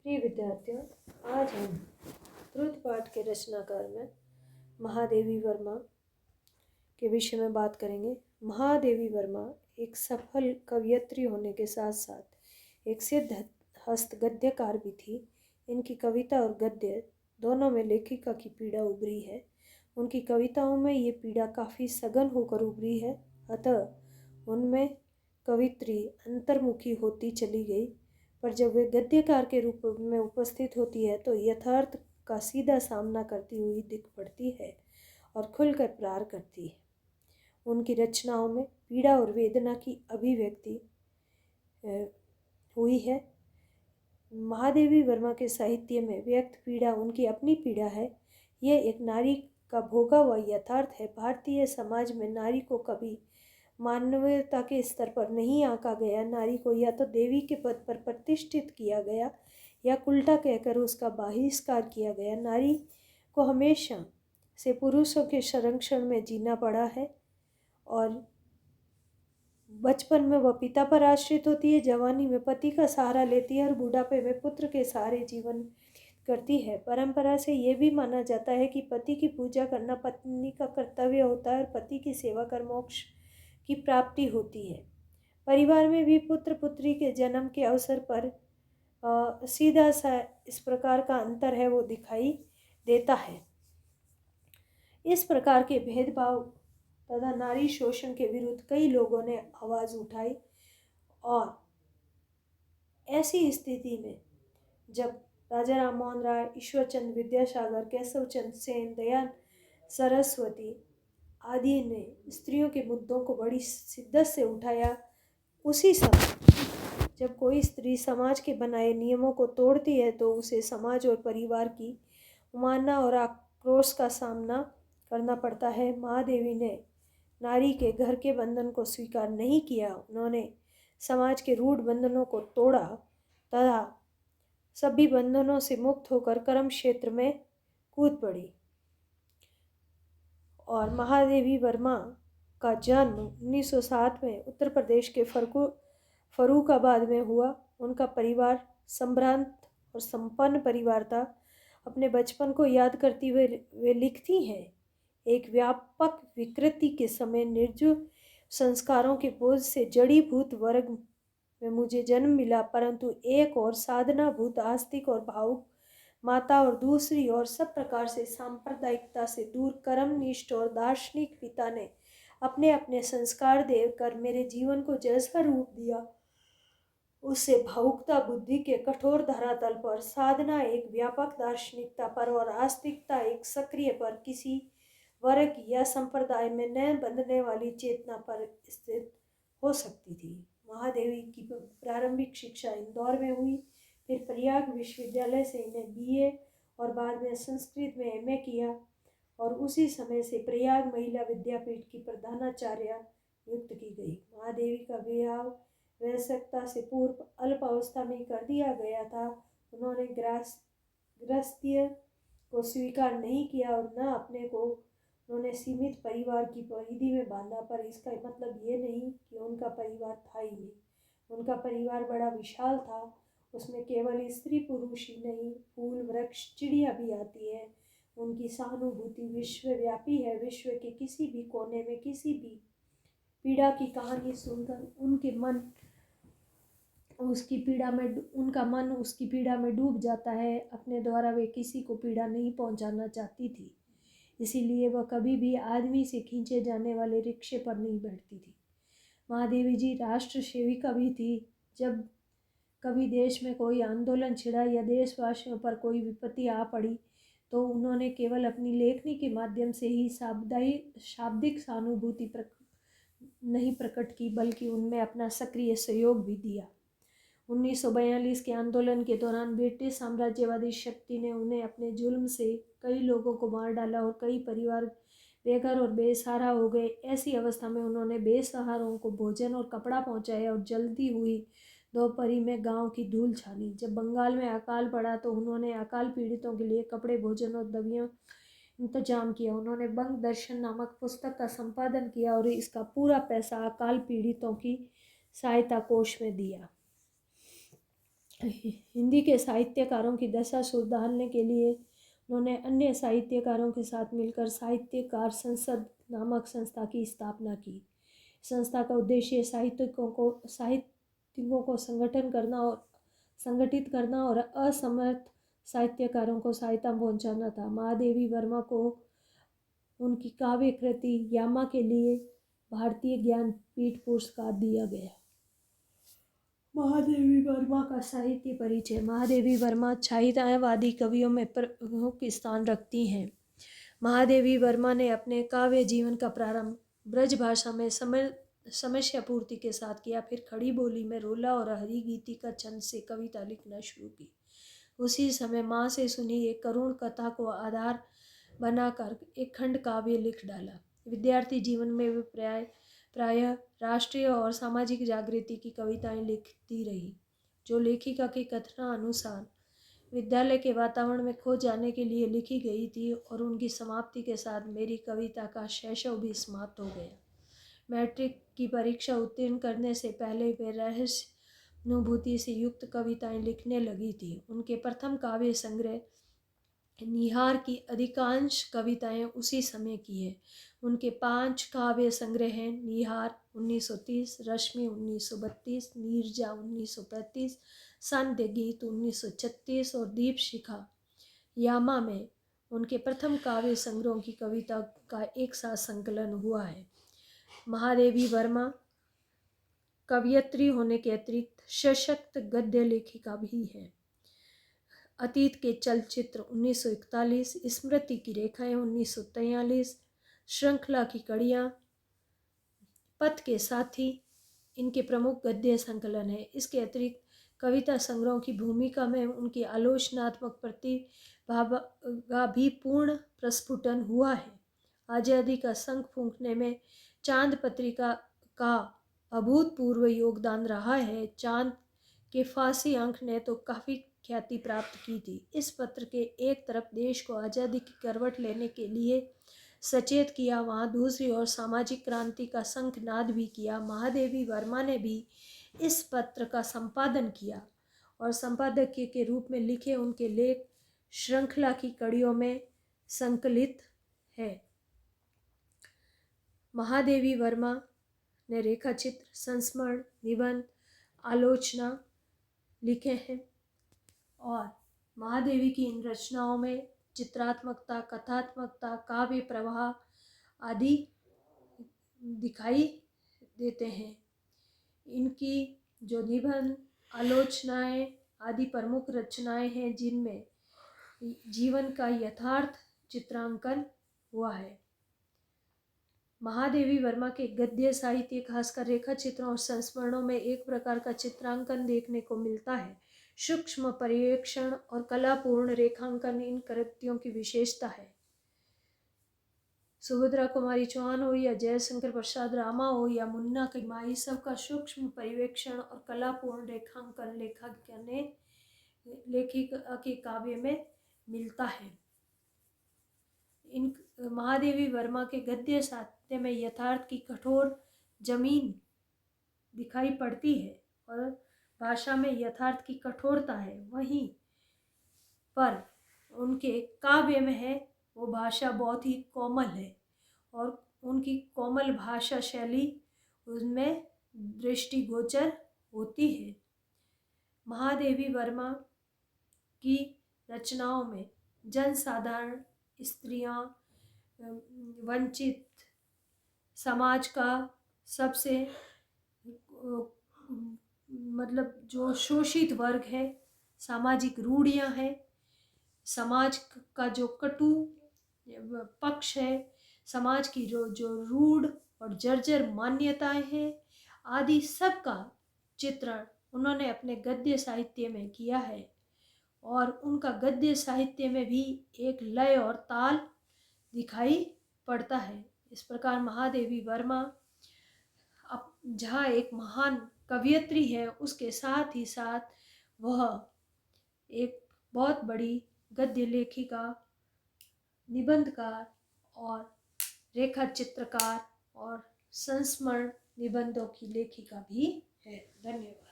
प्रिय विद्यार्थियों, आज हम द्रुत पाठ के रचनाकार में महादेवी वर्मा के विषय में बात करेंगे। महादेवी वर्मा एक सफल कवयित्री होने के साथ साथ एक सिद्ध हस्त गद्यकार भी थी। इनकी कविता और गद्य दोनों में लेखिका की पीड़ा उभरी है। उनकी कविताओं में ये पीड़ा काफ़ी सघन होकर उभरी है, अतः उनमें कवित्री अंतर्मुखी होती चली गई। पर जब वे गद्यकार के रूप में उपस्थित होती है तो यथार्थ का सीधा सामना करती हुई दिख पड़ती है और खुलकर प्यार करती है। उनकी रचनाओं में पीड़ा और वेदना की अभिव्यक्ति हुई है। महादेवी वर्मा के साहित्य में व्यक्त पीड़ा उनकी अपनी पीड़ा है। यह एक नारी का भोगा हुआ यथार्थ है। भारतीय समाज में नारी को कभी मानवता के स्तर पर नहीं आंका गया। नारी को या तो देवी के पद पर प्रतिष्ठित किया गया या उल्टा कहकर उसका बहिष्कार किया गया। नारी को हमेशा से पुरुषों के संरक्षण में जीना पड़ा है और बचपन में वह पिता पर आश्रित होती है, जवानी में पति का सहारा लेती है और बुढ़ापे में पुत्र के सहारे जीवन करती है। परंपरा से यह भी माना जाता है कि पति की पूजा करना पत्नी का कर्तव्य होता है और पति की सेवा कर मोक्ष की प्राप्ति होती है। परिवार में भी पुत्र पुत्री के जन्म के अवसर पर सीधा सा इस प्रकार का अंतर है वो दिखाई देता है। इस प्रकार के भेदभाव तथा नारी शोषण के विरुद्ध कई लोगों ने आवाज़ उठाई और ऐसी स्थिति में जब राजा राम मोहन राय, ईश्वरचंद विद्यासागर, केशव चंद्र सेन, दयानंद सरस्वती आदि ने स्त्रियों के मुद्दों को बड़ी शिद्दत से उठाया, उसी समय जब कोई स्त्री समाज के बनाए नियमों को तोड़ती है तो उसे समाज और परिवार की अवमानना और आक्रोश का सामना करना पड़ता है। महादेवी ने नारी के घर के बंधन को स्वीकार नहीं किया। उन्होंने समाज के रूढ़ बंधनों को तोड़ा तथा सभी बंधनों से मुक्त होकर कर्म क्षेत्र में कूद पड़ी। और महादेवी वर्मा का जन्म 1907 में उत्तर प्रदेश के फर्रुखाबाद में हुआ। उनका परिवार संभ्रांत और संपन्न परिवार था। अपने बचपन को याद करती हुए वे लिखती हैं, एक व्यापक विकृति के समय निर्जीव संस्कारों के बोझ से जड़ीभूत वर्ग में मुझे जन्म मिला, परंतु एक और साधना भूत आस्तिक और भावुक माता और दूसरी ओर सब प्रकार से सांप्रदायिकता से दूर कर्मनिष्ठ और दार्शनिक पिता ने अपने अपने संस्कार देकर मेरे जीवन को जैसा रूप दिया, उससे भावुकता बुद्धि के कठोर धरातल पर, साधना एक व्यापक दार्शनिकता पर और आस्तिकता एक सक्रिय पर, किसी वर्ग या संप्रदाय में न बंधने वाली चेतना पर स्थित हो सकती थी। महादेवी की प्रारंभिक शिक्षा इंदौर में हुई, फिर प्रयाग विश्वविद्यालय से इन्हें बीए और बाद में संस्कृत में एमए किया और उसी समय से प्रयाग महिला विद्यापीठ की प्रधानाचार्य नियुक्त की गई। महादेवी का विवाह वयस्कता से पूर्व अल्प अवस्था में कर दिया गया था। उन्होंने गृहस्थी को स्वीकार नहीं किया और न अपने को उन्होंने सीमित परिवार की परिधि में बांधा, पर इसका मतलब ये नहीं कि उनका परिवार था ही नहीं। उनका परिवार बड़ा विशाल था। उसमें केवल स्त्री पुरुष ही नहीं, फूल वृक्ष चिड़िया भी आती है। उनकी सहानुभूति विश्वव्यापी है। विश्व के किसी भी कोने में किसी भी पीड़ा की कहानी सुनकर उनका मन उसकी पीड़ा में डूब जाता है। अपने द्वारा वे किसी को पीड़ा नहीं पहुंचाना चाहती थी, इसीलिए वह कभी भी आदमी से खींचे जाने वाले रिक्शे पर नहीं बैठती थी। महादेवी जी राष्ट्र सेविका भी थी। जब कभी देश में कोई आंदोलन छिड़ा या देशवासियों पर कोई विपत्ति आ पड़ी तो उन्होंने केवल अपनी लेखनी के माध्यम से ही शाब्दिक सहानुभूति नहीं प्रकट की, बल्कि उनमें अपना सक्रिय सहयोग भी दिया। 1942 के आंदोलन के दौरान ब्रिटिश साम्राज्यवादी शक्ति ने उन्हें अपने जुल्म से कई लोगों को मार डाला और कई परिवार बेघर और बेसहारा हो गए। ऐसी अवस्था में उन्होंने बेसहारों को भोजन और कपड़ा पहुंचाया और जल्दी हुई दोपहरी में गांव की धूल छानी। जब बंगाल में अकाल पड़ा तो उन्होंने अकाल पीड़ितों के लिए कपड़े, भोजन और दवाइयाँ इंतजाम किया। उन्होंने बंग दर्शन नामक पुस्तक का संपादन किया और इसका पूरा पैसा अकाल पीड़ितों की सहायता कोष में दिया। हिंदी के साहित्यकारों की दशा सुधारने के लिए उन्होंने अन्य साहित्यकारों के साथ मिलकर साहित्यकार संसद नामक संस्था की स्थापना की। संस्था का उद्देश्य साहित्यिकों को संगठित करना और असमर्थ साहित्यकारों को सहायता पहुंचाना था। महादेवी वर्मा को उनकी काव्य कृति यामा के लिए भारतीय ज्ञानपीठ पुरस्कार दिया गया। महादेवी वर्मा का साहित्य परिचय। महादेवी वर्मा छायावादी कवियों में प्रमुख स्थान रखती हैं। महादेवी वर्मा ने अपने काव्य जीवन का प्रारंभ ब्रज भाषा में समस्या पूर्ति के साथ किया, फिर खड़ी बोली में रोला और हरी गीति का छंद से कविता लिखना शुरू की। उसी समय माँ से सुनी एक करुण कथा को आधार बनाकर एक खंड काव्य लिख डाला। विद्यार्थी जीवन में वे प्रायः राष्ट्रीय और सामाजिक जागृति की कविताएं लिखती रही, जो लेखिका के कथनानुसार विद्यालय के वातावरण में खो जाने के लिए लिखी गई थी, और उनकी समाप्ति के साथ मेरी कविता का शैशव भी समाप्त हो गया। मैट्रिक की परीक्षा उत्तीर्ण करने से पहले वे रहस्य अनुभूति से युक्त कविताएं लिखने लगी थी। उनके प्रथम काव्य संग्रह निहार की अधिकांश कविताएं उसी समय की है। उनके 5 काव्य संग्रह हैं: निहार 1930, रश्मि 1932, नीरजा 1935, सांध्य गीत 1936 और दीप शिखा। यामा में उनके प्रथम काव्य संग्रहों की कविता का एक साथ संकलन हुआ है। महादेवी वर्मा कवयित्री होने के अतिरिक्त सशक्त गद्य लेखिका भी है। अतीत के चलचित्र 1941, स्मृति की रेखाएं 1943, श्रृंखला की कड़ियाँ, पथ के साथी इनके प्रमुख गद्य संकलन है। इसके अतिरिक्त कविता संग्रहों की भूमिका में उनकी आलोचनात्मक प्रतिभा का भी पूर्ण प्रस्फुटन हुआ है। आज़ादी का शंख फूंकने में चांद पत्रिका का अभूतपूर्व योगदान रहा है। चांद के फांसी अंक ने तो काफ़ी ख्याति प्राप्त की थी। इस पत्र के एक तरफ देश को आज़ादी की करवट लेने के लिए सचेत किया, वहाँ दूसरी ओर सामाजिक क्रांति का शंखनाद भी किया। महादेवी वर्मा ने भी इस पत्र का संपादन किया और संपादक के रूप में लिखे उनके लेख श्रृंखला की कड़ियों में संकलित है। महादेवी वर्मा ने रेखाचित्र, संस्मरण, निबंध, आलोचना लिखे हैं और महादेवी की इन रचनाओं में चित्रात्मकता, कथात्मकता, काव्य प्रवाह आदि दिखाई देते हैं। इनकी जो निबंध, आलोचनाएं आदि प्रमुख रचनाएं हैं, जिनमें जीवन का यथार्थ चित्रांकन हुआ है। महादेवी वर्मा के गद्य साहित्य, खासकर रेखा चित्रों और संस्मरणों में एक प्रकार का चित्रांकन देखने को मिलता है। सूक्ष्म पर्यवेक्षण और कलापूर्ण रेखांकन इन कृतियों की विशेषता है। सुभद्रा कुमारी चौहान हो या जयशंकर प्रसाद रामा हो या मुन्ना की माई, सबका सूक्ष्म पर्यवेक्षण और कलापूर्ण रेखांकन लेखिका के काव्य में मिलता है। इन महादेवी वर्मा के गद्य साहित्य में यथार्थ की कठोर जमीन दिखाई पड़ती है और भाषा में यथार्थ की कठोरता है। वहीं पर उनके काव्य में है वो भाषा बहुत ही कोमल है और उनकी कोमल भाषा शैली उनमें दृष्टिगोचर होती है। महादेवी वर्मा की रचनाओं में जनसाधारण, स्त्रियां, वंचित समाज का सबसे जो शोषित वर्ग है, सामाजिक रूढ़ियां हैं, समाज का जो कटु पक्ष है, समाज की जो रूढ़ और जर्जर मान्यताएं हैं आदि सब का चित्रण उन्होंने अपने गद्य साहित्य में किया है और उनका गद्य साहित्य में भी एक लय और ताल दिखाई पड़ता है। इस प्रकार महादेवी वर्मा जहाँ एक महान कवयित्री है, उसके साथ ही साथ वह एक बहुत बड़ी गद्य लेखिका, निबंधकार और रेखा चित्रकार और संस्मरण निबंधों की लेखिका भी है। धन्यवाद।